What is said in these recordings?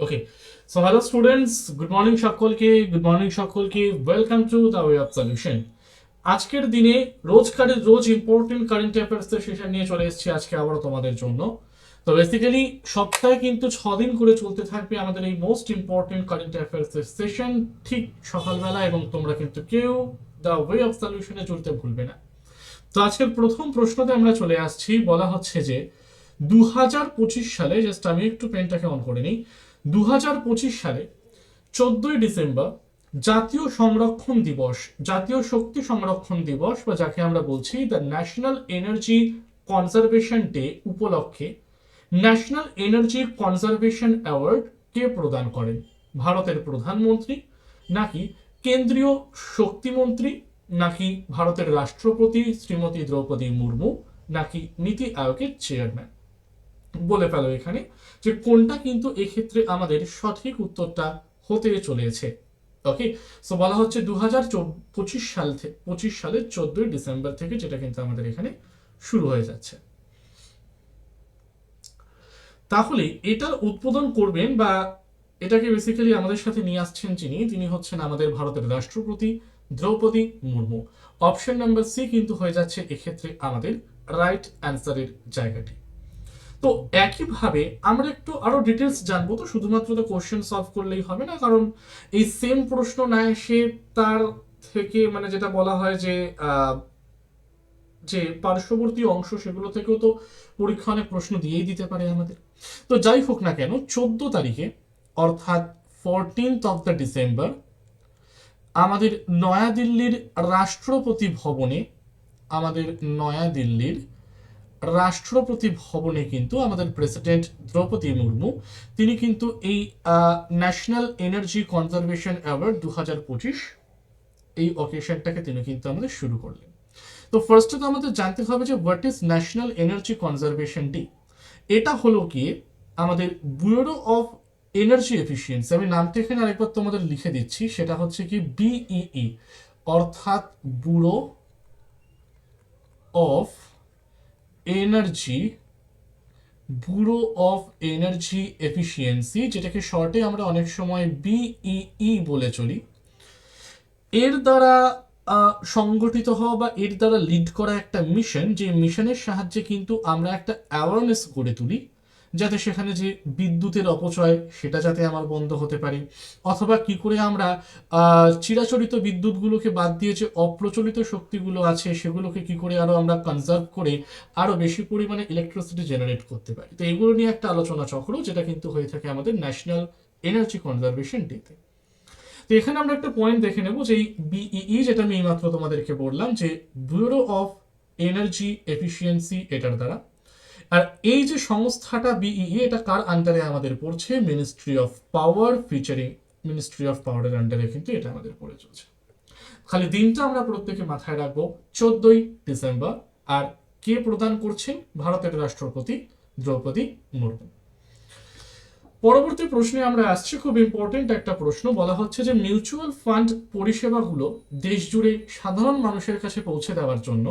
ওকে, so hello students, good morning সকলকে welcome to the way of solution. আজকের দিনে রোজকারের রোজ ইম্পর্টেন্ট কারেন্ট অ্যাফেয়ার্সের সেশন নিয়ে চলে এসেছি আজকে আবারও তোমাদের জন্য। তো বেসিক্যালি সপ্তাহে কিন্তু 6 দিন করে চলতে থাকবে আমাদের এই মোস্ট ইম্পর্টেন্ট কারেন্ট অ্যাফেয়ার্সের সেশন, ঠিক সকালবেলা, এবং তোমরা কিন্তু কেউ দ্য ওয়ে অফ সলিউশনে চলতে ভুলবে না। তো আজকের প্রথম প্রশ্নতে আমরা চলে আসছি। বলা হচ্ছে যে 2025 সালে, জাস্ট আমি একটু পেনটাকে অন করে নিই, 2025 সালে 14ই ডিসেম্বর জাতীয় সংরক্ষণ দিবস, জাতীয় শক্তি সংরক্ষণ দিবস, বা যাকে আমরা বলছি the national energy conservation day উপলক্ষে ন্যাশনাল এনার্জি কনজারভেশন অ্যাওয়ার্ড কে প্রদান করেন? ভারতের প্রধানমন্ত্রী, নাকি কেন্দ্রীয় শক্তিমন্ত্রী, নাকি ভারতের রাষ্ট্রপতি শ্রীমতী দ্রৌপদী মুর্মু, নাকি নীতি আয়োগের চেয়ারম্যান? বলে ফেলো এখানে যে কোনটা কিন্তু এক্ষেত্রে আমাদের সঠিক উত্তরটা হতে চলেছে। ওকে, সো বলা হচ্ছে 2025 সালের 14ই ডিসেম্বর থেকে, যেটা কিন্তু আমাদের এখানে শুরু হয়ে যাচ্ছে। তাহলে এটার উদ্বোধন করবেন বা এটাকে বেসিক্যালি আমাদের সাথে নিয়ে আসছেন তিনি হচ্ছেন আমাদের ভারতের রাষ্ট্রপতি Droupadi Murmu. Option number C কিন্তু হয়ে যাচ্ছে এক্ষেত্রে আমাদের রাইট অ্যান্সারের জায়গাটি। তো একইভাবে আমরা একটু আরো ডিটেলস জানবো। তো শুধুমাত্র তো কোশ্চেন সলভ করলেই হবে না, কারণ এই সেম প্রশ্ন না এসে তার থেকে মানে যেটা বলা হয় যে যে পার্শ্ববর্তী অংশ, সেগুলো থেকেও তো পরীক্ষা অনেক প্রশ্ন দিয়েই দিতে পারে আমাদের। তো যাই হোক না কেন, 14 তারিখে অর্থাৎ 14th of the December আমাদের নয়াদিল্লির রাষ্ট্রপতি ভবনে, আমাদের নয়াদিল্লির রাষ্ট্রপতি ভবনে কিন্তু আমাদের প্রেসিডেন্ট দ্রৌপদী মুর্মু তিনি কিন্তু এই ন্যাশনাল এনার্জি কনজারভেশন অ্যাওয়ার্ড 2025 এই অকেশনটাকে তিনি কিন্তু আমাদের শুরু করলেন। তো ফার্স্টে তো আমাদের জানতে হবে যে what is national energy conservation day. এটা হলো কি আমাদের ব্যুরো অফ এনার্জি এফিসিয়েন্সি, আমি নামটা এখানে আরেকবার তোমাদের লিখে দিচ্ছি, সেটা হচ্ছে কি বিইই, অর্থাৎ bureau of energy, bureau of energy efficiency, যেটাকে শর্টে আমরা অনেক সময় বিইই বলে চলি। এর দ্বারা সংগঠিত হওয়া বা এর দ্বারা লিড করা একটা মিশন, যে মিশনের সাহায্যে কিন্তু আমরা একটা অ্যাওয়ারনেস গড়ে তুলি, যাতে সেখানে যে বিদ্যুতের অপচয় সেটা যাতে আমার বন্ধ হতে পারে, অথবা কি করে আমরা চিরাচরিত বিদ্যুৎগুলোকে বাদ দিয়ে যে অপ্রচলিত শক্তিগুলো আছে সেগুলোকে কি করে আরো আমরা কনজার্ভ করে আরো বেশি পরিমাণে ইলেকট্রিসিটি জেনারেট করতে পারি। তো এগুলো নিয়ে একটা আলোচনা চক্র, যেটা কিন্তু হয়ে থাকে আমাদের ন্যাশনাল এনার্জি কনজারভেশন ডেতে। তো এখানে আমরা একটা পয়েন্ট দেখে নেব যে বিইই, যেটা আমি এইমাত্র তোমাদেরকে বললাম যে ব্যুরো অফ এনার্জি এফিসিয়েন্সি, এটার দ্বারা। আর এই যে সংস্থাটা বিইই, এটা কার আন্ডারে আমাদের পড়ছে? Ministry of power, featuring ministry of পাওয়ারের আন্ডারে কিন্তু এটা আমাদের পড়ে চলছে। খালি দিনটা আমরা প্রত্যেকে মাথায় রাখবো, 14ই ডিসেম্বর। আর কে প্রদান করছেন? ভারতের রাষ্ট্রপতি দ্রৌপদী মুর্মু। পরবর্তী প্রশ্নে আমরা আসছি, খুব ইম্পর্টেন্ট একটা প্রশ্ন। বলা হচ্ছে যে মিউচুয়াল ফান্ড পরিষেবাগুলো দেশ জুড়ে সাধারণ মানুষের কাছে পৌঁছে দেওয়ার জন্য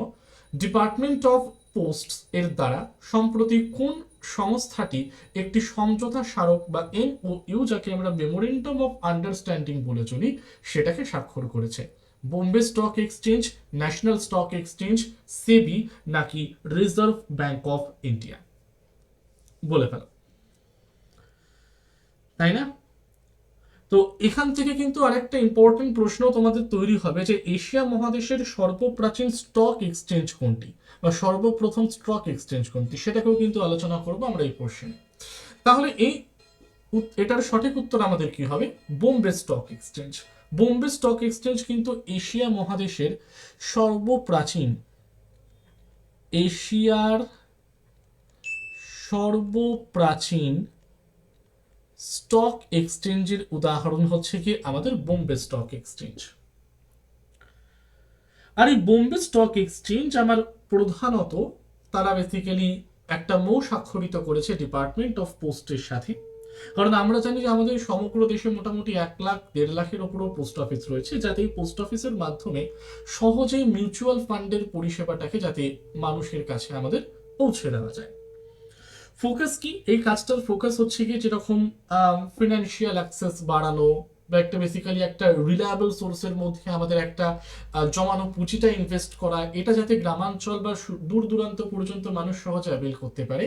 ডিপার্টমেন্ট অফ পোস্টস এর দ্বারা সম্প্রতি কোন সংস্থাটি একটি সমঝোতা স্মারক বা এমওইউ, যাকে আমরা মেমোরেন্ডাম অফ আন্ডারস্ট্যান্ডিং বলে চলি, সেটাকে স্বাক্ষর করেছে? Bombay stock exchange, national stock exchange, SEBI, নাকি রিজার্ভ ব্যাংক অফ ইন্ডিয়া? বলে ফেলো, তাই না? তো এখান থেকে কিন্তু আরেকটা ইম্পর্টেন্ট প্রশ্ন তোমাদের তৈরি হবে যে এশিয়া মহাদেশের সর্বপ্রাচীন স্টক এক্সচেঞ্জ কোনটি, বা সর্বপ্রথম স্টক এক্সচেঞ্জ কোনটি, সেটাকেও কিন্তু আলোচনা করবো আমরা এই কোশ্চেনে। তাহলে এটার সঠিক উত্তর আমাদের কি হবে? Bombay stock exchange. Bombay stock exchange কিন্তু এশিয়া মহাদেশের সর্বপ্রাচীন, এশিয়ার সর্বপ্রাচীন স্টক এক্সচেঞ্জের উদাহরণ হচ্ছে কি আমাদের বোম্বে স্টক এক্সচেঞ্জ। আর এই বোম্বে স্টক এক্সচেঞ্জ আমার প্রধানত তারা বেসিক্যালি একটা মৌ স্বাক্ষরিত করেছে ডিপার্টমেন্ট অফ পোস্টের সাথে। কারণ আমরা জানি যে আমাদের সমগ্র দেশে মোটামুটি 1,00,000-1,50,000-এর ওপরও পোস্ট অফিস রয়েছে, যাতে এই পোস্ট অফিসের মাধ্যমে সহজেই মিউচুয়াল ফান্ডের পরিষেবাটাকে যাতে মানুষের কাছে আমাদের পৌঁছে দেওয়া যায়। ফোকাস কি? এই কাজটার ফোকাস হচ্ছে কি যেরকম ফিনান্সিয়াল অ্যাক্সেস বাড়ানো বা একটা বেসিক্যালি একটা রিলায়েবল সোর্সের মধ্যে আমাদের একটা জমানো পুঁজিটা ইনভেস্ট করা, এটা যাতে গ্রামাঞ্চল বা দূর দূরান্ত পর্যন্ত মানুষ সহজে অ্যাভেল করতে পারে,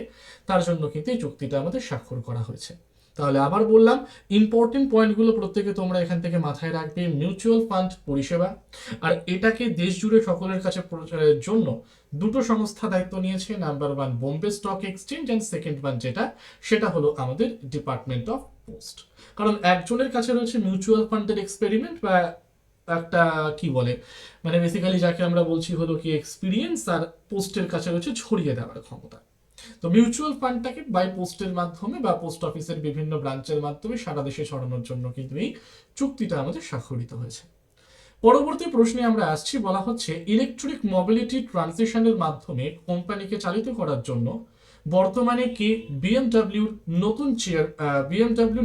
তার জন্য কিন্তু এই চুক্তিটা আমাদের স্বাক্ষর করা হয়েছে। তাহলে আবার বললাম, ইম্পর্টেন্ট পয়েন্টগুলো প্রত্যেকে তোমরা এখান থেকে মাথায় রাখবে। মিউচুয়াল ফান্ড পরিষেবা, আর এটাকে দেশ জুড়ে সকলের কাছে প্রচারের জন্য দুটো সংস্থা দায়িত্ব নিয়েছে। Number one Bombay stock exchange, and second one সেটা হলো আমাদের ডিপার্টমেন্ট অফ পোস্ট। কারণ একজনের কাছে রয়েছে মিউচুয়াল ফান্ডের এক্সপেরিমেন্ট বা একটা কি বলে, মানে বেসিক্যালি যাকে আমরা বলছি হলো কি এক্সপিরিয়েন্স, আর পোস্টের কাছে রয়েছে ছড়িয়ে দেওয়ার ক্ষমতা। তো মিউচুয়াল ফান্ডটাকে বাই পোস্টের মাধ্যমে বা পোস্ট অফিসের বিভিন্ন ব্রাঞ্চের মাধ্যমে সারা দেশে ছড়ানোর জন্য কিন্তু এই চুক্তিটা আমাদের স্বাক্ষরিত হয়েছে। পরবর্তী প্রশ্নে আমরা আসছি, বলা হচ্ছে ইলেকট্রিক মোবিলিটি ট্রানজিশনের মাধ্যমে কোম্পানিকে চালিত করার জন্য বর্তমানে কে বিএমডব্লিউর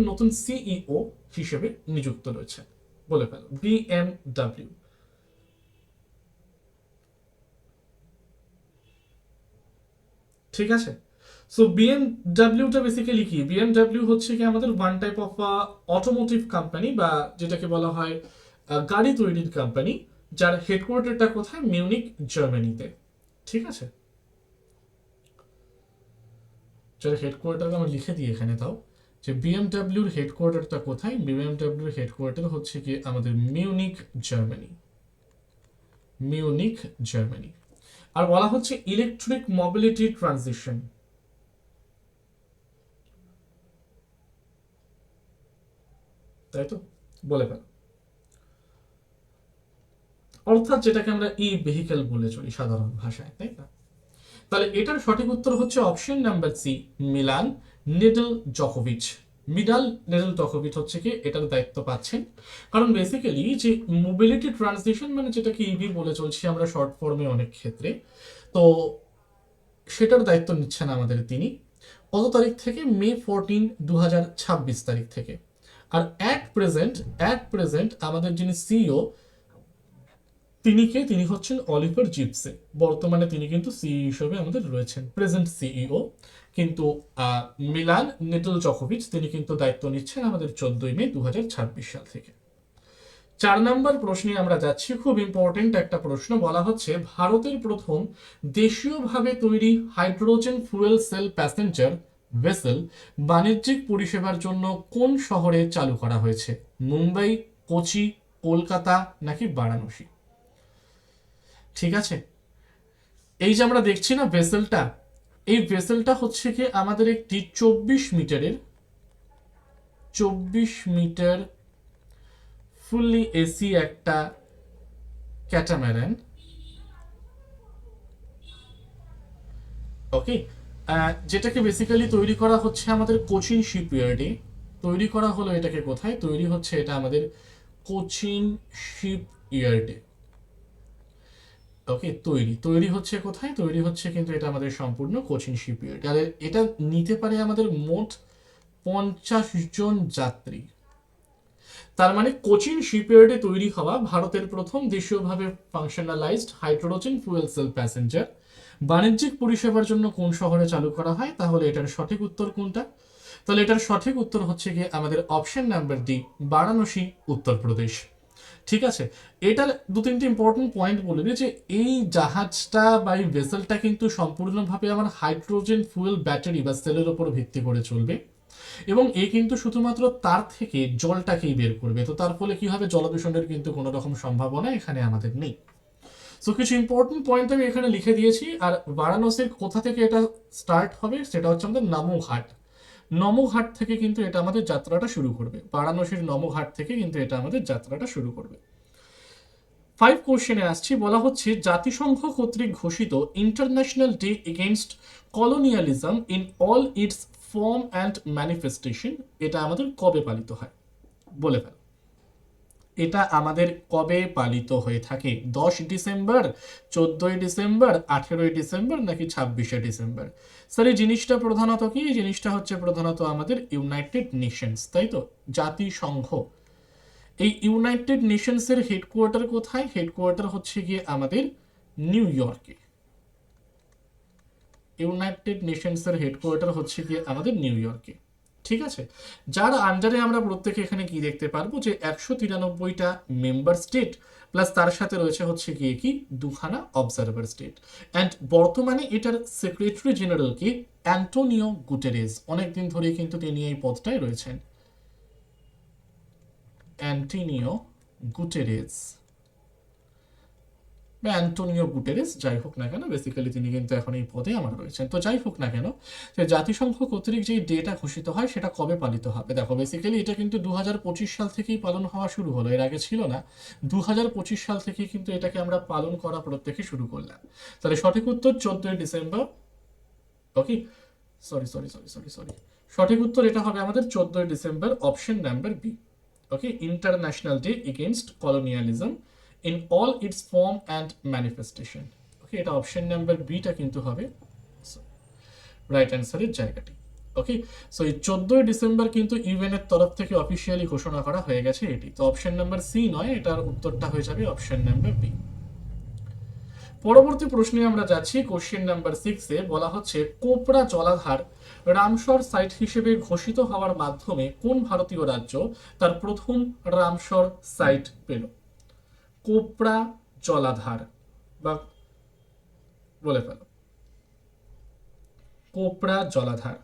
নতুন সিইও হিসেবে নিযুক্ত রয়েছে? বলে ফেলো বিএমডব্লিউ। ঠিক আছে, সো বিএমডব্লিউটা বেসিক্যালি কি? বিএমডব্লিউ হচ্ছে কি আমাদের one type of automotive company, বা যেটাকে বলা হয় গাড়ি তৈরির কোম্পানি, যার হেডকোয়ার্টারটা কোথায়? মিউনিক, জার্মানিতে। ঠিক আছে, যার হেডকোয়ার্টার আমরা লিখে দিই এখানে, তাও যে বিএমডব্লিউর হেডকোয়ার্টারটা কোথায়? বিএমডব্লিউর হেডকোয়ার্টার হচ্ছে কি আমাদের মিউনিক, জার্মানি। Munich, Germany. আর বলা হচ্ছে ইলেকট্রিক মোবিলিটি ট্রানজিশন, তাই তো? বলে ফেল। অর্থাৎ যেটাকে আমরা ই ভেহিকেল বলে চলি সাধারণ ভাষায়, তাই না? তাহলে এটার সঠিক উত্তর হচ্ছে অপশন নাম্বার সি, মিলান নেডেল জকোভিচ। মিডাল নেডেল জকোভিচ হচ্ছে কি এটার দায়িত্ব পাচ্ছেন। কারণ বেসিক্যালি যে মোবিলিটি ট্রানজিশন মানে যেটাকে ইভি বলে চলছি আমরা শর্ট ফর্মে অনেক ক্ষেত্রে, তো সেটার দায়িত্ব নিচ্ছেন আমাদের তিনি। কত তারিখ থেকে? মে 14, 2026 তারিখ থেকে। আর অ্যাট প্রেজেন্ট আমাদের যিনি সিইও, তিনি হচ্ছেন অলিভার জিপসে। বর্তমানে তিনি কিন্তু সিইও হিসেবে আমাদের রয়েছেন, প্রেজেন্ট সিইও। কিন্তু মিলান নেডেল জকোভিচ তিনি কিন্তু দায়িত্ব নিচ্ছেন আমাদের 14 মে 2026 সাল থেকে। 4 নম্বর প্রশ্নে আমরা যাচ্ছি, খুব ইম্পর্টেন্ট একটা প্রশ্ন। বলা হচ্ছে ভারতের প্রথম দেশীয়ভাবে তৈরি hydrogen fuel cell passenger vessel বাণিজ্যিক পরিষেবার জন্য কোন শহরে চালু করা হয়েছে? মুম্বাই, কোচি, কলকাতা নাকি বারাণসী? ঠিক আছে, এই যে আমরা দেখছি না ভেসেলটা, এই ভেসেলটা হচ্ছে কি আমাদের একটি 24 মিটার ফুললি এসি একটা ক্যাটামারান। ওকে, যেটাকে বেসিক্যালি তৈরি করা হচ্ছে আমাদের কোচিন শিপইয়ার্ডে। তৈরি করা হলো এটাকে কোথায়? তৈরি হচ্ছে এটা আমাদের কোচিন শিপইয়ার্ডে। ওকে, তৈরি হচ্ছে কোথায়? তৈরি হচ্ছে কিন্তু এটা আমাদের সম্পূর্ণ কোচিন শিপইয়ার্ড। আর এটা নিতে পারে আমাদের মোট 50 জন যাত্রী। তার মানে কোচিন শিপইয়ার্ডে তৈরি হওয়া ভারতের প্রথম দেশীয়ভাবে ফাংশনালাইজড হাইড্রোজেন ফুয়েল সেল প্যাসেঞ্জার বাণিজ্যিক পরিষেবার জন্য কোন শহরে চালু করা হয়? তাহলে এটার সঠিক উত্তর কোনটা? তাহলে এটার সঠিক উত্তর হচ্ছে গিয়ে আমাদের option number D, Varanasi, Uttar Pradesh. ঠিক আছে, এটার দু তিনটি ইম্পর্টেন্ট পয়েন্ট বলে দিই, যে এই জাহাজটা বা এই ভেসেলটা কিন্তু সম্পূর্ণভাবে আমার হাইড্রোজেন ফুয়েল ব্যাটারি বা সেলের উপর ভিত্তি করে চলবে, এবং এ কিন্তু শুধুমাত্র তার থেকে জলটাকেই বের করবে। তো তার ফলে কি হবে? জলদূষণের কিন্তু কোনো রকম সম্ভাবনা এখানে আমাদের নেই। সো কিছু ইম্পর্টেন্ট পয়েন্ট আমি এখানে লিখে দিয়েছি। আর বারাণসীর কোথা থেকে এটা স্টার্ট হবে? সেটা হচ্ছে আমাদের নমোঘাট। নমোঘাট থেকে কিন্তু এটা আমাদের যাত্রাটা শুরু করবে। বারাণসীর নমোঘাট থেকে কিন্তু এটা আমাদের যাত্রাটা শুরু করবে। 5 কোশ্চেনে আসছি, বলা হচ্ছে জাতিসংঘ কর্তৃক ঘোষিত international day against colonialism in all its form and manifestation এটা আমাদের কবে পালিত হয়? বলে ফেল। এটা আমাদের কবে পালিত হয়ে থাকে? 10 ডিসেম্বর, 14 ডিসেম্বর, 18 ডিসেম্বর নাকি 26 ডিসেম্বর? স্যার এই জিনিসটা প্রধানত কি? এই জিনিসটা হচ্ছে প্রধানত আমাদের ইউনাইটেড নেশনস, তাই তো? জাতিসংঘ। এই ইউনাইটেড নেশনসের হেডকোয়ার্টার কোথায়? হেডকোয়ার্টার হচ্ছে গিয়ে আমাদের নিউ ইয়র্কে। ইউনাইটেড নেশনসের হেডকোয়ার্টার হচ্ছে গিয়ে আমাদের নিউ ইয়র্কে। ঠিক আছে, যার আন্ডারে আমরা প্রত্যেকে এখানে কি দেখতে পারবো যে 193টা মেম্বার স্টেট প্লাস তার সাথে রয়েছে হচ্ছে গিয়ে কি দুখানা অবজারভার স্টেট। অ্যান্ড বর্তমানে এটার সেক্রেটারি জেনারেল কি অ্যান্টোনিও গুটেরেস, অনেকদিন ধরে কিন্তু তিনি এই পদটায় রয়েছেন। অ্যান্টোনিও গুটেরেস বা অ্যান্টোনিও গুটেরেস, যাই হোক না কেন, বেসিক্যালি তিনি কিন্তু এখন এই পদে আমার রয়েছেন। তো যাই হোক না কেন, যে জাতিসংঘ কর্তৃক যেই ডেটা ঘোষিত হয় সেটা কবে পালিত হবে? দেখো বেসিক্যালি এটা কিন্তু 2025 সাল থেকেই পালন হওয়া শুরু হলো, এর আগে ছিল না। 2025 সাল থেকেই কিন্তু এটাকে আমরা পালন করা প্রত্যেকে শুরু করলাম। তাহলে সঠিক উত্তর 14 ডিসেম্বর। ওকে, সরি, সঠিক উত্তর এটা হবে আমাদের 14 December, option number B. Okay, international day against colonialism in all its form and manifestation. Okay, এটা অপশন নাম্বার বিটা কিন্তু হবে রাইট অ্যান্সারের জায়গাটি। ওকে, সো এই 14 ডিসেম্বর কিন্তু ইউএনের তরফ থেকে অফিসিয়ালি ঘোষণা করা হয়ে গেছে এটি। তো অপশন নাম্বার সি নয়, এটার উত্তরটা হয়ে যাবে অপশন নাম্বার বি। পরবর্তী প্রশ্নে আমরা যাচ্ছি, কোশ্চেন নাম্বার 6-এ বলা হচ্ছে কোপরা জলাধার রামসর সাইট হিসেবে ঘোষিত হওয়ার মাধ্যমে কোন ভারতীয় রাজ্য তার প্রথম রামসর সাইট পেল? কোপরা জলাধার, বা বলে ফেলো কোপরা জলাধার।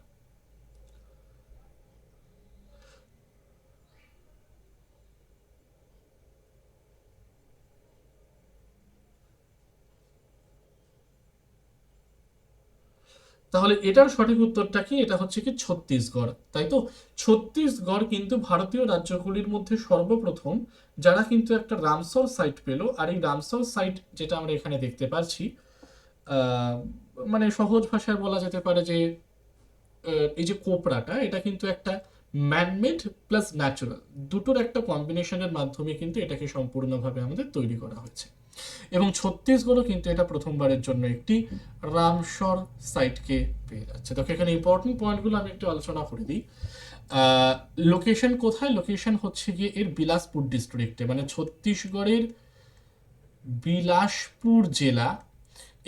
তাহলে এটার সঠিক উত্তরটা কি? এটা হচ্ছে কি ছত্তিশগড়, তাই তো? ছত্তিশগড় কিন্তু ভারতীয় রাজ্যগুলির মধ্যে সর্বপ্রথম যারা কিন্তু একটা রামসর সাইট পেল। আর এই রামসর সাইট যেটা আমরা এখানে দেখতে পাচ্ছি, আহ, মানে সহজ ভাষায় বলা যেতে পারে যে এই যে কোপরাটা, এটা কিন্তু একটা ম্যানমেড প্লাস ন্যাচারাল দুটোর একটা কম্বিনেশনের মাধ্যমে কিন্তু এটাকে সম্পূর্ণভাবে আমাদের তৈরি করা হয়েছে। এবং ছত্তিশগড়ও কিন্তু এটা প্রথমবারের জন্য একটি রামসর সাইটকে পেয়ে যাচ্ছে। তো এখানে ইম্পর্টেন্ট পয়েন্টগুলো আমি একটু আলোচনা করে দিই। লোকেশন কোথায়? লোকেশন হচ্ছে গিয়ে এর বিলাসপুর ডিস্ট্রিক্টে, মানে ছত্তিশগড়ের বিলাসপুর জেলা।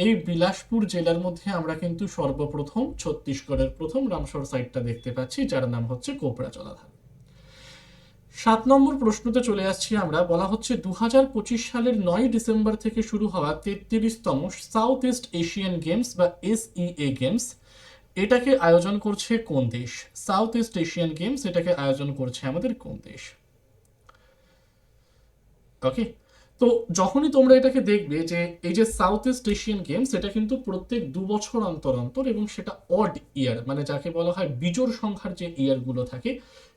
এই বিলাসপুর জেলার মধ্যে আমরা কিন্তু সর্বপ্রথম ছত্তিশগড়ের প্রথম রামসর সাইটটা দেখতে পাচ্ছি, যার নাম হচ্ছে কোপরা জলাধার। 7 নম্বর প্রশ্নতে চলে আসছি আমরা। বলা হচ্ছে 2025 সালের 9 ডিসেম্বর থেকে শুরু হওয়া 33তম সাউথ ইস্ট এশিয়ান গেমস বা SEA গেমস এটাকে আয়োজন করছে কোন দেশ? সাউথ ইস্ট এশিয়ান গেমস এটাকে আয়োজন করছে আমাদের কোন দেশ? ওকে, তো যখনই তোমরা এটাকে দেখবে যে এই যে সাউথ ইস্ট এশিয়ান গেমস, এটা কিন্তু প্রত্যেক 2 বছর অন্তর অন্তর, এবং সেটা অড ইয়ার, মানে যাকে বলা হয় বিজোড় সংখ্যার যে ইয়ারগুলো থাকে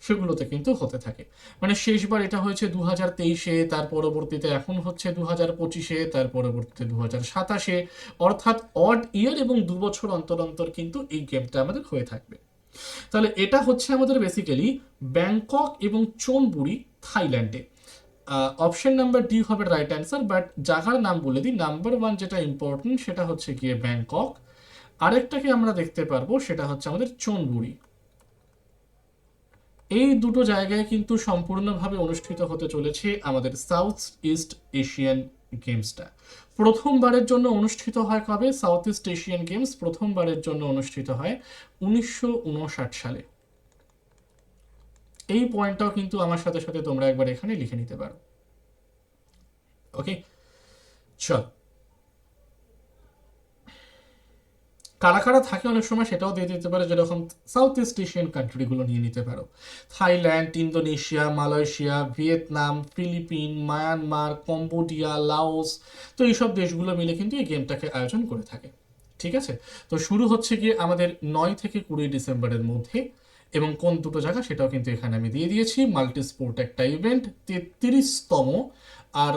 সেগুলোতে কিন্তু হতে থাকে। মানে শেষবার এটা হয়েছে 2023-এ, তার পরবর্তীতে এখন হচ্ছে 2025-এ, তার পরবর্তীতে 2027-এ, অর্থাৎ অড ইয়ার এবং 2 বছর অন্তর অন্তর কিন্তু এই গেমটা আমাদের হয়ে থাকবে। তাহলে এটা হচ্ছে আমাদের বেসিক্যালি ব্যাংকক এবং চোনবুরি, থাইল্যান্ডে। অপশন নাম্বার ডি হবে রাইট অ্যান্সার, বাট জায়গার নাম বলে দিই। নাম্বার 1 যেটা ইম্পর্টেন্ট সেটা হচ্ছে গিয়ে ব্যাংকক, আরেকটাকে আমরা দেখতে পারবো সেটা হচ্ছে আমাদের চোনবুরি। এই দুটো জায়গায় কিন্তু সম্পূর্ণভাবে অনুষ্ঠিত হতে চলেছে আমাদের সাউথ ইস্ট এশিয়ান গেমসটা। প্রথমবারের জন্য অনুষ্ঠিত হয় কবে? সাউথ ইস্ট এশিয়ান গেমস প্রথমবারের জন্য অনুষ্ঠিত হয় 1959 সালে। এই পয়েন্টটাও কিন্তু আমার সাথে সাথে তোমরা একবার এখানে লিখে নিতে পারো। ওকে, চল, কারা কারা থাকে অনেক সময় সেটাও দিয়ে দিতে পারে, যেরকম সাউথ ইস্ট এশিয়ান কান্ট্রিগুলো নিয়ে নিতে পারো। Thailand, Indonesia, Malaysia, Vietnam, Philippines, Myanmar, Cambodia, Laos. তো এইসব দেশগুলো মিলে কিন্তু এই গেমটাকে আয়োজন করে থাকে। ঠিক আছে, তো শুরু হচ্ছে গিয়ে আমাদের 9 থেকে 20 ডিসেম্বরের মধ্যে। এবং কোন দুটো জায়গা সেটাও কিন্তু এখানে আমি দিয়ে দিয়েছি। মাল্টি স্পোর্ট একটা ইভেন্ট, 33তম। আর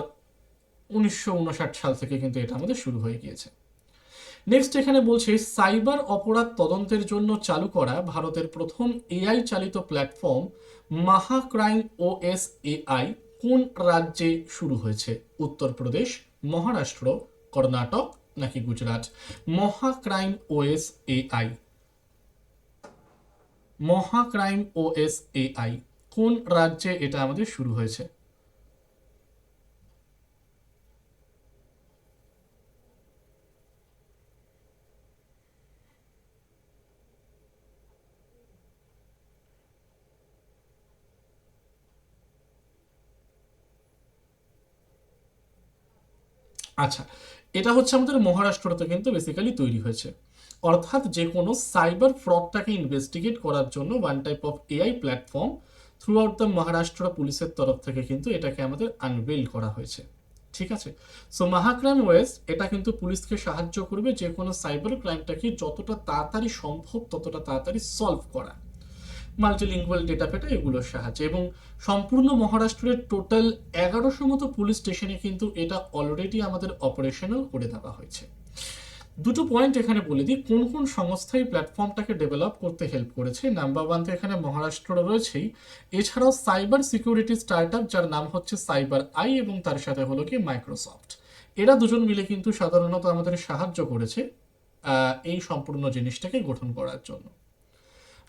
1959 সাল থেকে কিন্তু এটা আমাদের শুরু হয়ে গিয়েছে। নেক্সট এখানে বলছে সাইবার অপরাধ তদন্তের জন্য চালু করা ভারতের প্রথম AI চালিত প্ল্যাটফর্ম মহাক্রাইম OS AI কোন রাজ্যে শুরু হয়েছে? উত্তরপ্রদেশ, মহারাষ্ট্র, কর্ণাটক নাকি Gujarat? মহাক্রাইম OS AI, মহাক্রাইম OS AI কোন রাজ্যে এটা আমাদের শুরু হয়েছে? আচ্ছা, এটা হচ্ছে আমাদের মহারাষ্ট্রতে কিন্তু বেসিক্যালি তৈরি হয়েছে। অর্থাৎ যে কোনো সাইবার ফ্রডটাকে ইনভেস্টিগেট করার জন্য one type of AI platform through out the Maharashtra পুলিশের তরফ থেকে কিন্তু এটাকে আমাদের আনভেল করা হয়েছে। ঠিক আছে, সো মহাক্রাইম ওয়েস্ট এটা কিন্তু পুলিশকে সাহায্য করবে যে কোনো সাইবার ক্রাইমটাকে যতটা তাড়াতাড়ি সম্ভব ততটা তাড়াতাড়ি সলভ করা, মাল্টিলিঙ্গুয়াল ডেটা পেটা এগুলোর সাহায্যে। এবং সম্পূর্ণ মহারাষ্ট্রের টোটাল 1100 মতো পুলিশ স্টেশনে কিন্তু এটা অলরেডি আমাদের অপারেশনাল করে দেওয়া হয়েছে। দুটো পয়েন্ট এখানে বলে দিই কোন কোন সংস্থা এই প্ল্যাটফর্মটাকে ডেভেলপ করতে হেল্প করেছে। নাম্বার ওয়ান তো এখানে মহারাষ্ট্র রয়েছেই, এছাড়াও সাইবার সিকিউরিটি স্টার্টআপ যার নাম হচ্ছে সাইবার আই, এবং তার সাথে হলো কি মাইক্রোসফট। এরা দুজন মিলে কিন্তু সাধারণত আমাদের সাহায্য করেছে এই সম্পূর্ণ জিনিসটাকে গঠন করার জন্য।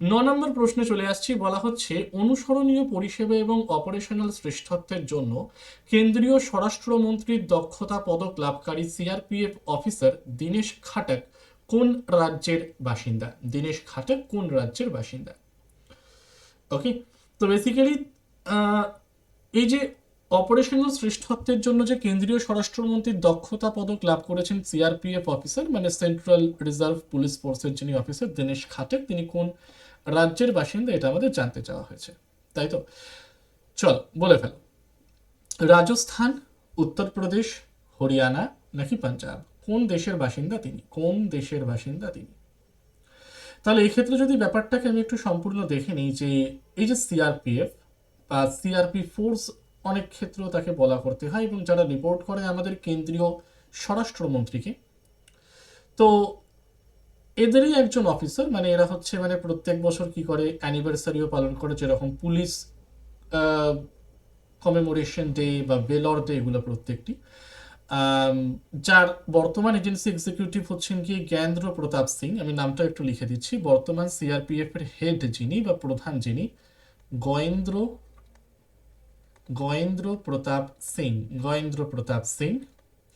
9 নম্বর প্রশ্নে চলে আসছি, বলা হচ্ছে অনুসরণীয় পরিষেবা এবং অপারেশনাল শ্রেষ্ঠত্বের জন্য কেন্দ্রীয় স্বরাষ্ট্রমন্ত্রীর দক্ষতা পদক লাভকারী সিআরপিএফ অফিসার দীনেশ খাটক কোন রাজ্যের বাসিন্দা? দীনেশ খাটক কোন রাজ্যের বাসিন্দা? ওকে, তো বেসিক্যালি এই যে অপারেশনাল শ্রেষ্ঠত্বের জন্য যে কেন্দ্রীয় স্বরাষ্ট্রমন্ত্রীর দক্ষতা পদক লাভ করেছেন সিআরপিএফ অফিসার, মানে সেন্ট্রাল রিজার্ভ পুলিশ ফোর্সের যিনি অফিসার দীনেশ খাটক, তিনি কোন রাজ্যের বাসিন্দা এটা আমাদের জানতে চাওয়া হয়েছে, তাই তো? চল বলে ফেল, রাজস্থান, উত্তরপ্রদেশ, হরিয়ানা নাকি পাঞ্জাব? কোন দেশের বাসিন্দা তিনি? কোন দেশের বাসিন্দা তিনি? তাহলে এই ক্ষেত্রে যদি ব্যাপারটাকে আমি একটু সম্পূর্ণ দেখে নিই, যে এই যে সিআরপিএফ বা সিআরপি ফোর্স অনেক ক্ষেত্রেও তাকে বলা করতে হয়, এবং যারা রিপোর্ট করে আমাদের কেন্দ্রীয় স্বরাষ্ট্রমন্ত্রীকে, তো এদেরই একজন অফিসার। মানে এরা হচ্ছে মানে প্রত্যেক বছর কি করে অ্যানিভার্সারিও পালন করে, যেরকম পুলিশ কমেমোরেশন ডে বা ভেলর ডে, এগুলো প্রত্যেকটি। যার বর্তমান এজেন্সি এক্সিকিউটিভ হচ্ছেন কি জ্ঞানেন্দ্র প্রতাপ সিং, আমি নামটা একটু লিখে দিচ্ছি। বর্তমান সিআরপিএফ এর হেড যিনি বা প্রধান যিনি, গয়েন্দ্র প্রতাপ সিং, গয়েন্দ্র প্রতাপ সিং,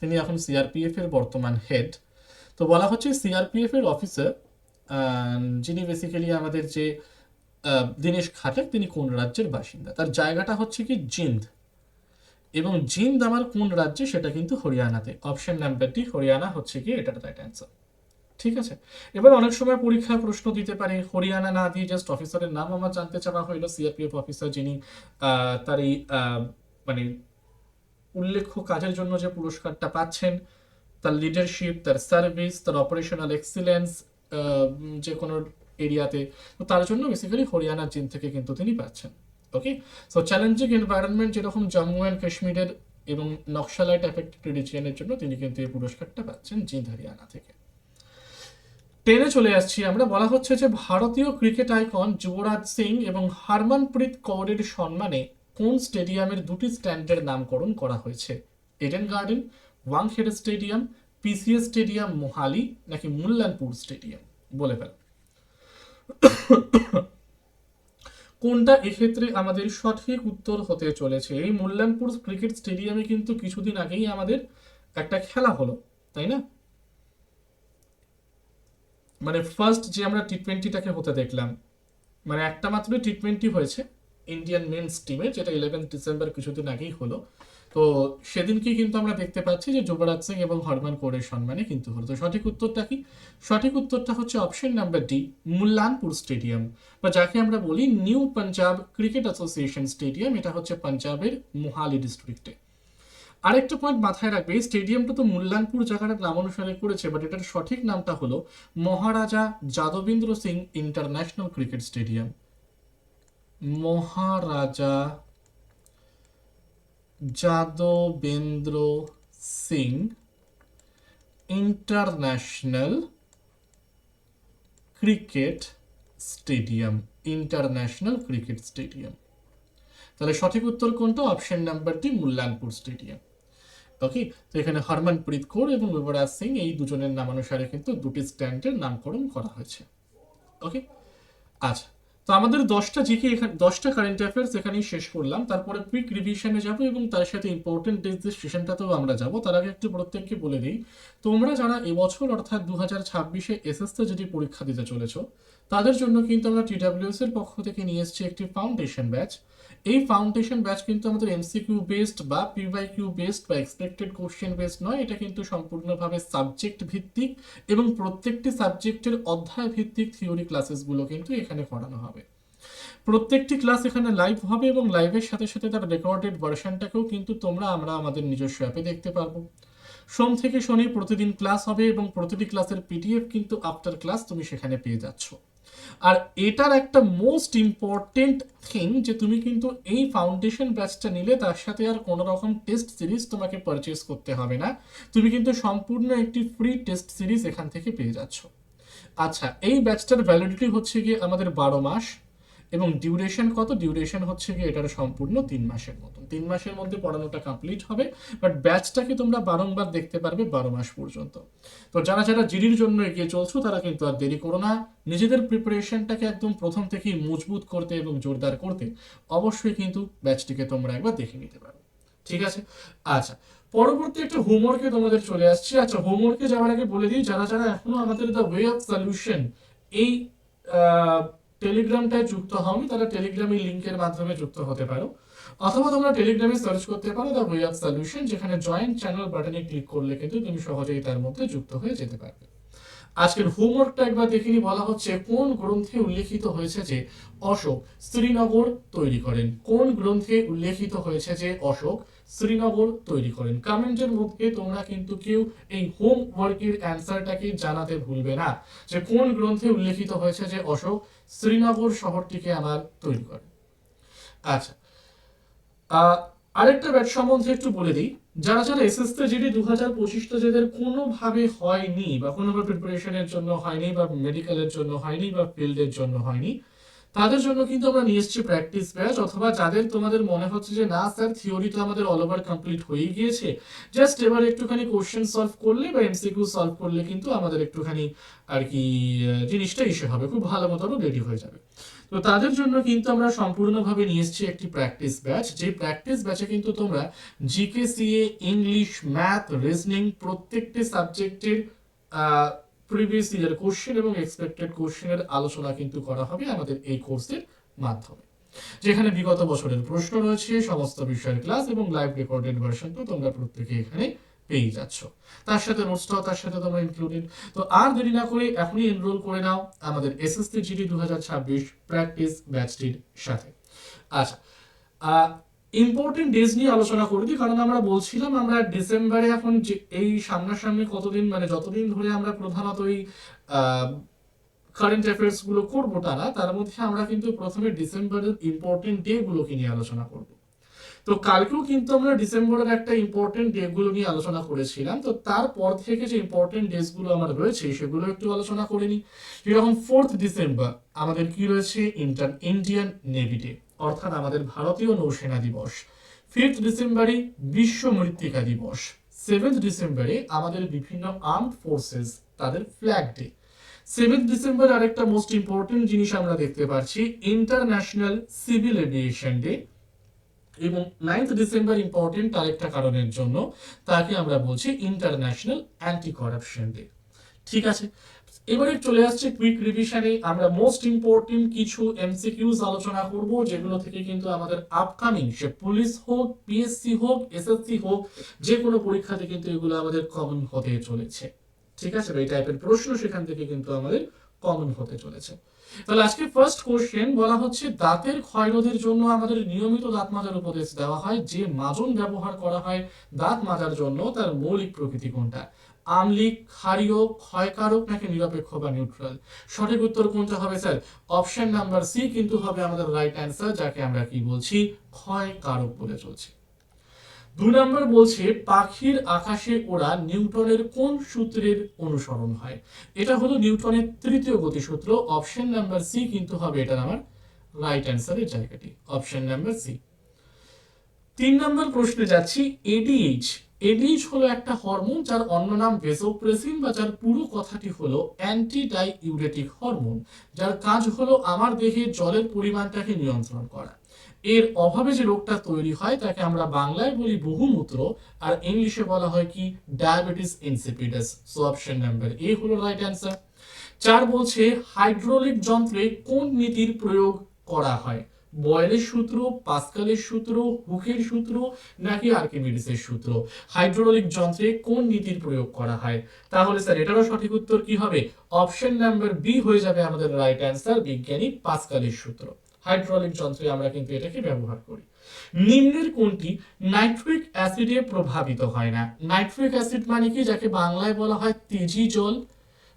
তিনি এখন সিআরপিএফ এর বর্তমান হেড। তো বলা হচ্ছে সিআরপিএফ এর অফিসার যিনি বেসিক্যালি আমাদের যে দীনেশ খাটক, তিনি কোন রাজ্যের বাসিন্দা? তার জায়গাটা হচ্ছে কি জিন্দ, এবং জিন্দ আমার কোন রাজ্যে? সেটা কিন্তু হরিয়ানাতে। অপশন নাম্বার ডি, হরিয়ানা হচ্ছে কি এটার রাইট অ্যান্সার। ঠিক আছে, এবার অনেক সময় পরীক্ষায় প্রশ্ন দিতে পারে হরিয়ানা না দিয়ে জাস্ট অফিসারের নাম আমার জানতে চাওয়া হইলো, সিআরপিএফ অফিসার যিনি তার এই মানে উল্লেখ্য কাজের জন্য যে পুরস্কারটা পাচ্ছেন, তার লিডারশিপ, তার সার্ভিস, তার অপারেশনাল এক্সিলেন্স যে কোনো এরিয়াতে, তো তার জন্য বেসিক্যালি হরিয়ানা জিন থেকে কিন্তু তিনি পাচ্ছেন। ওকে, সো চ্যালেঞ্জিং এনভায়রনমেন্ট যেরকম জম্মু অ্যান্ড কাশ্মীরের এবং নকশালাইট এফেক্টেড রিজিয়নের জন্য তিনি কিন্তু এই পুরস্কারটা পাচ্ছেন জিন্দ হরিয়ানা থেকে। 10-এ চলে আসছি আমরা, বলা হচ্ছে যে ভারতীয় ক্রিকেট আইকন যুবরাজ সিং এবং হরমনপ্রীত কৌরের সম্মানে কোন স্টেডিয়ামের দুটি স্ট্যান্ডের নামকরণ করা হয়েছে? Eden garden, Wankhede stadium, PCS stadium Mohali নাকি মুল্লানপুর স্টেডিয়াম? বলে ফেল কোনটা এক্ষেত্রে আমাদের সঠিক উত্তর হতে চলেছে। এই মুল্লানপুর ক্রিকেট স্টেডিয়ামে কিন্তু কিছুদিন আগেই আমাদের একটা খেলা হলো, তাই না? মানে ফার্স্ট যে আমরা টি20টাকে হতে দেখলাম, মানে একটা মাত্র টি20 হয়েছে ইন্ডিয়ান মেন্স টিমে, যেটা 11 ডিসেম্বর কিছুদিন আগেই হলো। তো সেদিনকেই কিন্তু আমরা দেখতে পাচ্ছি যে যুবরাজ সিং এবং হরমন কৌরের সম্মানে কিন্তু হলো। তো সঠিক উত্তরটা কি? সঠিক উত্তরটা হচ্ছে option number D, Mullanpur stadium, বা যাকে আমরা বলি new Punjab cricket association stadium. এটা হচ্ছে পাঞ্জাবের মোহালি ডিস্ট্রিক্টে। আরেকটা পয়েন্ট মাথায় রাখবে, এই স্টেডিয়ামটা তো মুল্লানপুর জায়গাটার নাম অনুসারে করেছে, বাট এটার সঠিক নামটা হলো Maharaja Yadavindra Singh international cricket stadium. Maharaja Yadavindra Singh international cricket stadium, international cricket stadium. তাহলে সঠিক উত্তর কোনটা? Option number D, Mullanpur stadium. Okay, তো এখানে হরমনপ্রীত কৌর এবং যুবরাজ সিং এই দুজনের নামানুসারে কিন্তু দুটি স্ট্যান্ডের নামকরণ করা হয়েছে। ওকে, আচ্ছা, তো আমাদের 10টা জিকে এখানে 10টা কারেন্ট অ্যাফেয়ার্স এখানেই শেষ করলাম। তারপরে কুইক রিভিশনে যাব এবং তার সাথে ইম্পর্টেন্ট ডেজ সেশনটাতেও আমরা যাব। তার আগে একটু প্রত্যেককে বলে দিই, তোমরা যারা এবছর অর্থাৎ 2026-এ এসএসসি যদি পরীক্ষা দিতে চলেছো, তাদের জন্য কিন্তু আমরা টিডাব্লিউএস এর পক্ষ থেকে নিয়ে এসেছি একটি ফাউন্ডেশন ব্যাচ। এই ফাউন্ডেশন ব্যাচ কিন্তু আমাদের এমসিকিউ বেসড বা পিওয়াইকিউ বেসড বা এক্সপেক্টেড কোশ্চেন বেসড নয়, এটা কিন্তু সম্পূর্ণভাবে সাবজেক্ট ভিত্তিক এবং প্রত্যেকটি সাবজেক্টের অধ্যায় ভিত্তিক থিওরি ক্লাসেসগুলো কিন্তু এখানে করানো হবে। প্রত্যেকটি ক্লাস এখানে লাইভ হবে এবং লাইভের সাথে সাথে তার রেকর্ডেড ভার্সনটাকেও কিন্তু আমরা আমাদের নিজস্ব অ্যাপে দেখতে পারবো। সোম থেকে শনি প্রতিদিন ক্লাস হবে এবং প্রতিটি ক্লাসের পিডিএফ কিন্তু আফটার ক্লাস তুমি সেখানে পেয়ে যাচ্ছ। আর এটার একটা মোস্ট ইম্পর্টেন্ট থিং যে তুমি কিন্তু এই ফাউন্ডেশন ব্যাচটা নিলে তার সাথে আর কোনো রকম টেস্ট সিরিজ তোমাকে পারচেস করতে হবে না, তুমি কিন্তু সম্পূর্ণ একটি ফ্রি টেস্ট সিরিজ এখান থেকে পেয়ে যাচ্ছ। আচ্ছা, এই ব্যাচটার ভ্যালিডিটি হচ্ছে গিয়ে আমাদের 12 মাস এবং ডিউরেশন কত? ডিউরেশন হচ্ছে গিয়ে এটার সম্পূর্ণ 3 মাসের মতন। 3 মাসের মধ্যে পড়ানোটা কমপ্লিট হবে, বাট ব্যাচটাকে তোমরা বারংবার দেখতে পারবে 12 মাস পর্যন্ত। তো যারা যারা জিডির জন্য এগিয়ে চলছো তারা কিন্তু আর দেরি করো না, নিজেদের প্রিপারেশনটাকে একদম প্রথম থেকেই মজবুত করতে এবং জোরদার করতে অবশ্যই কিন্তু ব্যাচটিকে তোমরা একবার দেখে নিতে পারো। ঠিক আছে? আচ্ছা, পরবর্তী একটা হোমওয়ার্কে তোমাদের চলে আসছে। আচ্ছা, হোমওয়ার্কে যাওয়ার আগে বলে দিই, যারা যারা এখনো আমাদের দ্য ওয়ে অফ সলিউশন এই টেলিগ্রামটায় যুক্ত হওনি তারা টেলিগ্রামের লিঙ্কের মাধ্যমে যুক্ত হতে পারো, অথবা তোমরা টেলিগ্রামে সার্চ করতে পারো দ্য ওয়ে অফ সলিউশন, যেখানে জয়েন্ট চ্যানেল বাটনে ক্লিক করলে কিন্তু তুমি সহজেই তার মধ্যে যুক্ত হয়ে যেতে পারবে। আজকের হোমওয়ার্কটা একবার দেখে নিই। বলা হচ্ছে কোন গ্রন্থে উল্লেখিত হয়েছে যে অশোক শ্রীনগর তৈরি করেন? কোন গ্রন্থে উল্লেখিত হয়েছে যে অশোক শ্রীনগর তৈরি করেন? কমেন্টের মধ্যে তোমরা কিন্তু কেউ এই হোমওয়ার্কের অ্যান্সারটাকে জানাতে ভুলবে না যে কোন গ্রন্থে উল্লেখিত হয়েছে যে অশোক শ্রীনগর শহরটিকে আমার তৈরি করেন। আচ্ছা, আরেকটা ব্যাচ সম্বন্ধে একটু বলে দিই। যারা যারা এসএসসি জিডি 2025টা যাদের কোনোভাবে হয়নি বা কোনোভাবে প্রিপারেশনের জন্য হয়নি বা মেডিকেলের জন্য হয়নি বা ফিল্ডের জন্য হয়নি, তাদের জন্য কিন্তু আমরা নিয়ে এসেছি প্র্যাকটিস ব্যাচ। অথবা যাদের তোমাদের মনে হচ্ছে যে না স্যার থিওরি তো আমাদের অল ওভার কমপ্লিট হয়ে গিয়েছে, জাস্ট এবার একটুখানি কোশ্চেন সলভ করলে বা এমসিকিউ সলভ করলে কিন্তু আমাদের একটুখানি আর কি জিনিসটা ইস্যু হবে, খুব ভালো মতো রেডি হয়ে যাবে। তো তাদের জন্য কিন্তু আমরা সম্পূর্ণভাবে নিয়ে এসেছি একটি প্র্যাকটিস ব্যাচ, যে প্র্যাকটিস ব্যাচে কিন্তু তোমরা GK, CA, English, math, reasoning প্রত্যেকটি সাবজেক্টের প্রিভিয়াস ইয়ার কোশ্চেন এবং এক্সপেক্টেড কোশ্চেনের আলোচনা কিন্তু করা হবে আমাদের এই কোর্সের মাধ্যমে, যেখানে বিগত বছরের প্রশ্ন রয়েছে, সমস্ত বিষয়ের ক্লাস এবং লাইভ রেকর্ডেড ভার্সন তো তোমরা প্রত্যেকে এখানে পেয়ে যাচ্ছ, তার সাথে নোটসটাও তার সাথে তোমরা ইনক্লুডেড। তো আর দেরি না করে এখনই এনরোল করে নাও আমাদের এসএসসি জিডি 2026 প্র্যাকটিস ব্যাচটির সাথে। আচ্ছা, ইম্পর্টেন্ট ডেজ নিয়ে আলোচনা করে দিই, কারণ আমরা বলছিলাম আমরা ডিসেম্বরে এখন যে এই সামনাসামনি কতদিন মানে যতদিন ধরে আমরা প্রধানত এই কারেন্ট অ্যাফেয়ার্স গুলো করবো টানা, তার মধ্যে আমরা কিন্তু প্রথমে ডিসেম্বরের ইম্পর্টেন্ট ডে গুলোকে নিয়ে আলোচনা করব। তো কালকেও কিন্তু আমরা ডিসেম্বরের একটা ইম্পর্টেন্ট ডে গুলো নিয়ে আলোচনা করেছিলাম, তো তারপর থেকে যে ইম্পর্টেন্ট ডেজ গুলো আমার রয়েছে সেগুলো একটু আলোচনা করে নিই। যেরকম 4th ডিসেম্বর আমাদের কি রয়েছে? ইন্ডিয়ান নেভি ডে, অর্থাৎ আমাদের ভারতীয় নৌসেনা দিবস। 5th ডিসেম্বরে বিশ্ব মৃত্তিকা দিবস। 7th ডিসেম্বরে আমাদের বিভিন্ন আর্মড ফোর্সেস তাদের ফ্ল্যাগ ডে। 7th ডিসেম্বর আরেকটা মোস্ট ইম্পর্টেন্ট জিনিস আমরা দেখতে পাচ্ছি, ইন্টারন্যাশনাল সিভিল এভিয়েশন ডে। এবং 9th ডিসেম্বর ইম্পর্টেন্ট আরেকটা কারণের জন্য, তাকে আমরা বলছি ইন্টারন্যাশনাল অ্যান্টি করাপশন ডে। ঠিক আছে, এবারে চলে আসছে কুইক রিভিশনে। আমরা মোস্ট ইম্পর্টেন্ট কিছু এমসিকিউজ আলোচনা করব, যেগুলো থেকে কিন্তু আমাদের আপকামিং সে পুলিশ হোক, পিএসসি হোক, এসএসসি হোক, যে কোনো পরীক্ষাতে কিন্তু এগুলো আমাদের কমন হতে চলেছে। ঠিক আছে, এই টাইপের প্রশ্ন সেখান থেকে কিন্তু আমাদের কমন হতে চলেছে। তাহলে আজকে ফার্স্ট কোশ্চেন বলা হচ্ছে দাঁতের ক্ষয়রোধের জন্য আমাদের নিয়মিত দাঁত মাজার উপদেশ দেওয়া হয়, যে মাজন ব্যবহার করা হয় দাঁত মাজার জন্য তার মৌলিক প্রকৃতি কোনটা? আম্লিক, ক্ষারীয়, ক্ষয়কারক নাকি নিরপেক্ষ বা নিউট্রাল? সঠিক উত্তর কোনটা হবে স্যার? অপশন নাম্বার সি কিন্তু হবে আমাদের রাইট অ্যান্সার, যাকে আমরা কি বলছি? ক্ষয়কারক বলে চলছি। 2 নম্বর বলছে পাখির আকাশে ওড়া নিউটনের কোন সূত্রের অনুসরণ হয়? এটা হলো নিউটনের তৃতীয় গতিসূত্র। অপশন নাম্বার সি কিন্তু হবে এটা আমার রাইট অ্যান্সারের জায়গাটি, অপশন নাম্বার সি। 3 নম্বর প্রশ্নে যাচ্ছি, এডিএইচ। এডিএইচ হলো একটা হরমোন যার অন্য নাম ভেসোপ্রেসিন, বা যার পুরো কথাটি হলো অ্যান্টি ডাইউরেটিক হরমোন, যার কাজ হলো আমার দেহে জলের পরিমাণটাকে নিয়ন্ত্রণ করা। এর অভাবে যে রোগটা তৈরি হয় তাকে আমরা বাংলায় বলি বহুমূত্র, আর ইংলিশে বলা হয় কি? Diabetes insipidus. So option number A হলো রাইট অ্যান্সার। 4 বলছে হাইড্রোলিক যন্ত্রে কোন নীতির প্রয়োগ করা হয়? বয়েলের সূত্র, পাস্কালের সূত্র, হুকের সূত্র নাকি আর্কিমিডিসের সূত্র? হাইড্রোলিক যন্ত্রে কোন নীতির প্রয়োগ করা হয়? তাহলে স্যার এটারও সঠিক উত্তর কি হবে? অপশন নাম্বার বি হয়ে যাবে আমাদের রাইট অ্যান্সার, বিজ্ঞানী পাস্কালের সূত্র। হাইড্রোলিক যন্ত্রে আমরা কিন্তু এটাকে ব্যবহার করি। নিম্নের কোনটি নাইট্রিক অ্যাসিডে প্রভাবিত হয় না? নাইট্রিক অ্যাসিড মানে কি, যাকে বাংলায় বলা হয় তেজি জল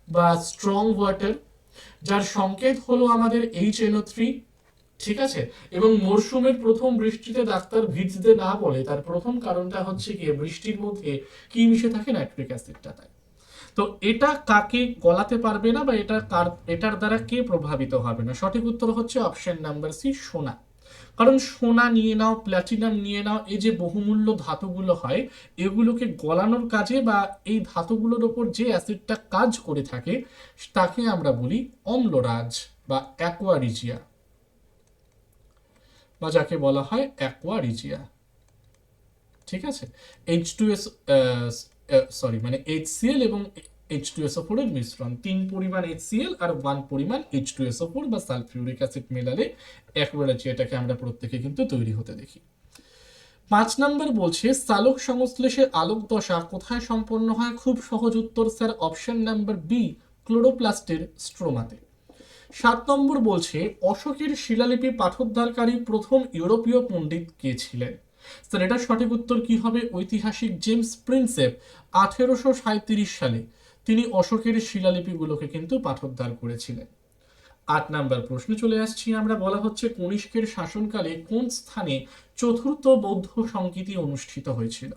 বা স্ট্রং ওয়াটার, যার সংকেত হলো আমাদের HNO3, ঠিক আছে। এবং মরশুমের প্রথম বৃষ্টিতে ডাক্তার ভিজতে না বলে, তার প্রথম কারণটা হচ্ছে গিয়ে বৃষ্টির মধ্যে কি মিশে থাকে? নাইট্রিক অ্যাসিডটা। তাই তো এটা কাকে গলাতে পারবে না বা এটার দ্বারা কে প্রভাবিত হবে না? সঠিক উত্তর হচ্ছে অপশন নাম্বার সি, সোনা। কারণ সোনা নিয়ে নাও, প্ল্যাটিনাম নিয়ে নাও, এই যে বহুমূল্য ধাতুগুলো হয়, এগুলোকে গলানোর কাজে বা এই ধাতুগুলোর ওপর যে অ্যাসিডটা কাজ করে থাকে তাকে আমরা বলি অম্লরাজ বা অ্যাকোয়ারিজিয়া, বা যাকে বলা হয় অ্যাকোয়ারিজিয়া, ঠিক আছে। H2S মানে HCl এবং H2SO4 এর মিশ্রণ, 3 পরিমাণ HCl আর 1 পরিমাণ H2SO4 বা সালফিউরিক অ্যাসিড মেলালে অ্যাকোয়ারিজিয়াটাকে আমরা প্রত্যেকে কিন্তু তৈরি হতে দেখি। 5 নম্বর বলছে সালোক সংশ্লেষের আলোক দশা কোথায় সম্পন্ন হয়? খুব সহজ উত্তর স্যার, অপশন নাম্বার বি, ক্লোরোপ্লাস্টের স্ট্রোমাতে। 7 নম্বর বলছে অশোকের শিলালিপি পাঠোদ্ধারকারী প্রথম ইউরোপীয় পণ্ডিত কে ছিলেন? স্যার এটা সঠিক উত্তর কি হবে? ঐতিহাসিক জেমস প্রিন্সেপ 1837 সালে তিনি অশোকের শিলালিপিগুলোকে কিন্তু পাঠোদ্ধার করেছিলেন। 8 নাম্বার প্রশ্নে চলে আসছি আমরা। বলা হচ্ছে কনিষ্কের শাসনকালে কোন স্থানে চতুর্থ বৌদ্ধ সংগীতি অনুষ্ঠিত হয়েছিল?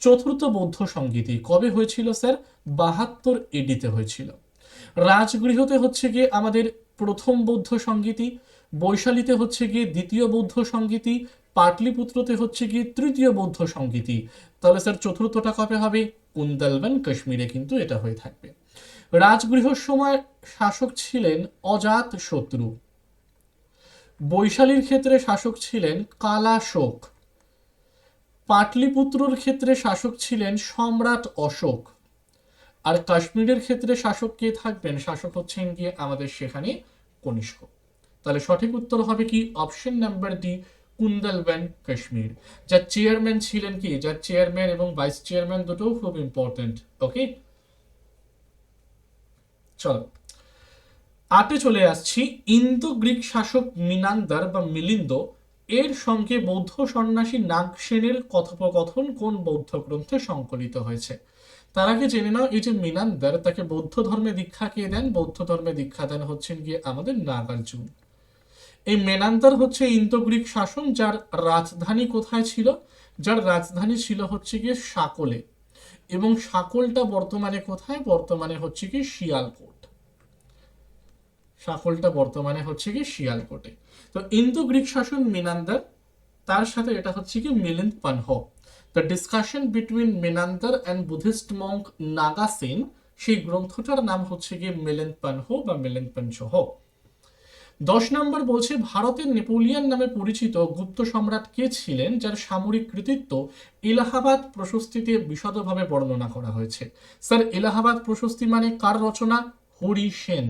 চতুর্থ বৌদ্ধ সংগীতি কবে হয়েছিল স্যার? 72 এডিতে হয়েছিল। রাজগৃহতে হচ্ছে গিয়ে আমাদের প্রথম বৌদ্ধ সংগীতি, বৈশালীতে হচ্ছে গিয়ে দ্বিতীয় বৌদ্ধ সংগীতি, পাটলিপুত্রতে হচ্ছে গিয়ে তৃতীয় বৌদ্ধ সংগীতি। তাহলে স্যার চতুর্থটা কবে হবে? কুন্দলবন, কাশ্মীরে কিন্তু এটা হয়ে থাকবে। রাজগৃহর সময় শাসক ছিলেন অজাত শত্রু, বৈশালীর ক্ষেত্রে শাসক ছিলেন কালাশোক, পাটলিপুত্রর ক্ষেত্রে শাসক ছিলেন সম্রাট অশোক, আর কাশ্মীরের ক্ষেত্রে শাসক কে থাকবেন? শাসক হচ্ছেন গিয়ে আমাদের সেখানে কনিষ্ক। তাহলে সঠিক উত্তর হবে কি? Option number D, Kundalvana Kashmir. যার চেয়ারম্যান ছিলেন কি? যার চেয়ারম্যান এবং ভাইস চেয়ারম্যান দুটো খুব ইম্পর্টেন্ট। ওকে, চলো 8-এ চলে আসছি। ইন্দো গ্রিক শাসক মিনান্দার বা মিলিন্দ এর সঙ্গে বৌদ্ধ সন্ন্যাসী নাগসেনের কথোপকথন কোন বৌদ্ধ গ্রন্থে সংকলিত হয়েছে? তার আগে জেনে নাও, এই যে মিনান্দার, তাকে বৌদ্ধ ধর্মে দীক্ষা কে দেন? বৌদ্ধ ধর্মে দীক্ষা দেন হচ্ছেন গিয়ে আমাদের নাগার্জুন। এই মেনান্দার হচ্ছে ইন্দো গ্রিক শাসন, যার রাজধানী কোথায় ছিল? যার রাজধানী ছিল হচ্ছে গিয়ে সাকলে, এবং সাকলটা বর্তমানে কোথায়? বর্তমানে হচ্ছে কি শিয়ালকোট। সাকলটা বর্তমানে হচ্ছে কি শিয়ালকোটে। তো ইন্দো গ্রিক শাসন মিনান্দার, তার সাথে এটা হচ্ছে কি Milinda Panha. The discussion between Menander and Buddhist monk Nagasena, সেই গ্রন্থটার নাম হচ্ছে গিয়ে মিলিন্দ পানহ বা মিলিন্দ পাঞ্চহ। 10 নম্বর বলছে ভারতের নেপোলিয়ন নামে পরিচিত গুপ্ত সম্রাট কে ছিলেন, যার সামরিক কৃতিত্ব এলাহাবাদ প্রশস্তিতে বিশদভাবে বর্ণনা করা হয়েছে? স্যার এলাহাবাদ প্রশস্তি মানে কার রচনা? হরি সেন।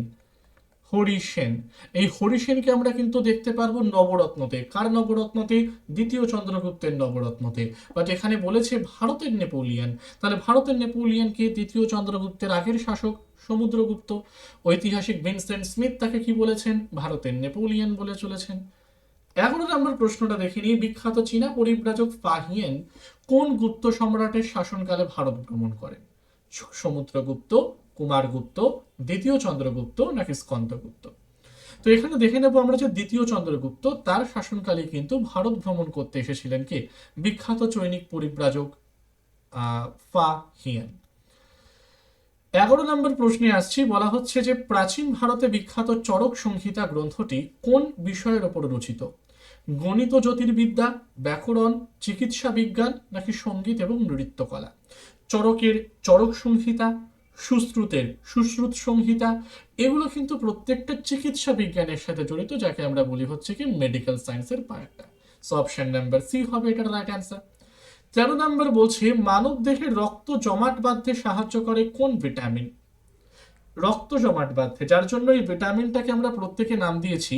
হরি সেন। এই হরি সেনকে আমরা কিন্তু দেখতে পারবো নবরত্নতে। কার নবরত্নতে? দ্বিতীয় চন্দ্রগুপ্তের নবরত্নতে। বাট এখানে বলেছে ভারতের নেপোলিয়ন, তাহলে ভারতের নেপোলিয়নকে দ্বিতীয় চন্দ্রগুপ্তের আগের শাসক সমুদ্রগুপ্ত। ঐতিহাসিক ভিনসেন্ট স্মিথ তাকে কি বলেছেন? ভারতের নেপোলিয়ন বলে চলেছেন। 11 নম্বর প্রশ্নটা দেখে নিই। বিখ্যাত চীনা পরিব্রাজক ফাহিয়েন কোন গুপ্ত সম্রাটের শাসনকালে ভারত ভ্রমণ করেন? সমুদ্রগুপ্ত, কুমারগুপ্ত, দ্বিতীয় চন্দ্রগুপ্ত নাকি স্কন্দগুপ্ত? তো এখানে দেখে নেব আমরা যে দ্বিতীয় চন্দ্রগুপ্ত, তার শাসনকালে কিন্তু ভারত ভ্রমণ করতে এসেছিলেন কে? বিখ্যাত চৈনিক পরিব্রাজক ফাহিয়েন। 11 নম্বর প্রশ্নে আসছি। বলা হচ্ছে যে প্রাচীন ভারতে বিখ্যাত চরক সংহিতা গ্রন্থটি কোন বিষয়ের ওপর রচিত? গণিত জ্যোতির্বিদ্যা, ব্যাকরণ, চিকিৎসা বিজ্ঞান নাকি সঙ্গীত এবং নৃত্যকলা? চরকের চরক সংহিতা, সুশ্রুতের সুশ্রুত সংহিতা, এগুলো কিন্তু প্রত্যেকটা চিকিৎসা বিজ্ঞানের সাথে জড়িত, যাকে আমরা বলি হচ্ছে কি মেডিকেল সায়েন্সের পার্টটা। সো অপশন নাম্বার সি হবে এটার রাইট অ্যান্সার। 13 নম্বর বলছে মানব দেহে রক্ত জমাট বাঁধতে সাহায্য করে কোন ভিটামিন? রক্ত জমাট বাঁধতে, যার জন্য এই ভিটামিনটাকে আমরা প্রত্যেকে নাম দিয়েছি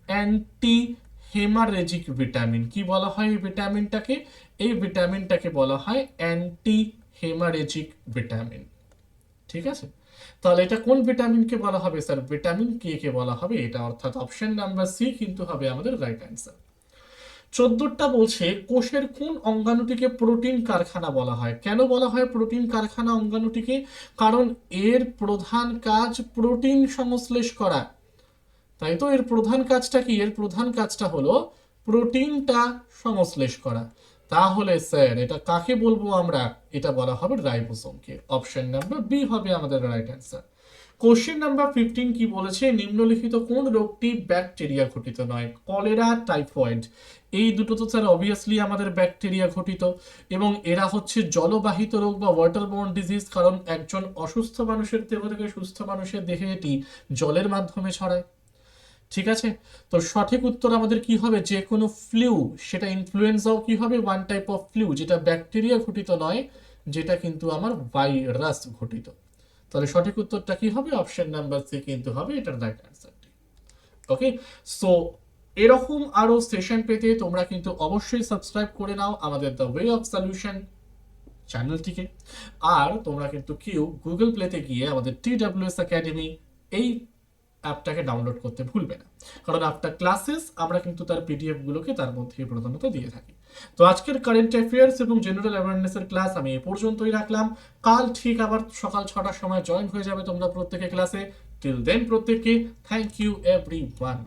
অ্যান্টি হেমারেজিক ভিটামিন। কি বলা হয় এই ভিটামিনটাকে? এই ভিটামিনটাকে বলা হয় অ্যান্টি হেমারেজিক ভিটামিন। ঠিক আছে, তাহলে এটা কোন ভিটামিনকে বলা হবে স্যার? ভিটামিন কে কে বলা হবে এটা, অর্থাৎ অপশন নাম্বার সি কিন্তু হবে আমাদের রাইট অ্যান্সার। 14টা বলছে কোষের কোন অঙ্গাণুটিকে প্রোটিন কারখানা বলা হয়? কেন বলা হয় প্রোটিন কারখানা অঙ্গাণুটিকে? কারণ এর প্রধান কাজ প্রোটিন সংশ্লেষ করা, তাই তো। এর প্রধান কাজটা কি? এর প্রধান কাজটা হলো প্রোটিনটা সংশ্লেষ করা। তাহলে স্যার এটা কাকে বলবো আমরা? এটা বলা হবে রাইবোসোমকে। অপশন নাম্বার বি হবে আমাদের রাইট অ্যান্সার। কোশ্চেন নাম্বার 15 কি বলেছে? নিম্নলিখিত কোন রোগটি ব্যাকটেরিয়া ঘটিত নয়? কলেরা, টাইফয়েড, এই দুটো তো স্যার অবভিয়াসলি আমাদের ব্যাকটেরিয়া ঘটিত, এবং এরা হচ্ছে জলবাহিত রোগ বা ওয়াটারবোর্ন ডিজিজ, কারণ একজন অসুস্থ মানুষের দেহ থেকে সুস্থ মানুষের দেহে এটি জলের মাধ্যমে ছড়ায়। ঠিক আছে, তো সঠিক উত্তর আমাদের কি হবে? যে কোনো ফ্লু, সেটা ইনফ্লুয়েঞ্জাও কি হবে? ওয়ান টাইপ অফ ফ্লু, যেটা ব্যাকটেরিয়া ঘটিত নয়, যেটা কিন্তু আমার ভাইরাস ঘটিত। তাহলে সঠিক উত্তরটা কি হবে? অপশন নাম্বার সি কিন্তু হবে এটার রাইট অ্যান্সারটি। ওকে, সো এরকম আরো সেশন পেতে তোমরা কিন্তু অবশ্যই সাবস্ক্রাইব করে নাও আমাদের দ্য ওয়ে অফ সলিউশন চ্যানেলটিকে। আর তোমরা কিন্তু গুগল প্লেতে গিয়ে আমাদের TWS একাডেমি এই অ্যাপটাকে ডাউনলোড করতে ভুলবে না, কারণ আফটার ক্লাসেস আমরা কিন্তু তার পিডিএফ গুলোকে তার মধ্যে প্রধানত দিয়ে থাকি। তো আজকের কারেন্ট অ্যাফেয়ার্স এবং জেনারেল অ্যাওয়ারনেসের ক্লাস আমি এ পর্যন্তই রাখলাম। কাল ঠিক আবার সকাল 6টার সময় জয়েন হয়ে যাবে তোমরা প্রত্যেকে ক্লাসে। টিল দেন প্রত্যেককে থ্যাংক ইউ এভরিওয়ান।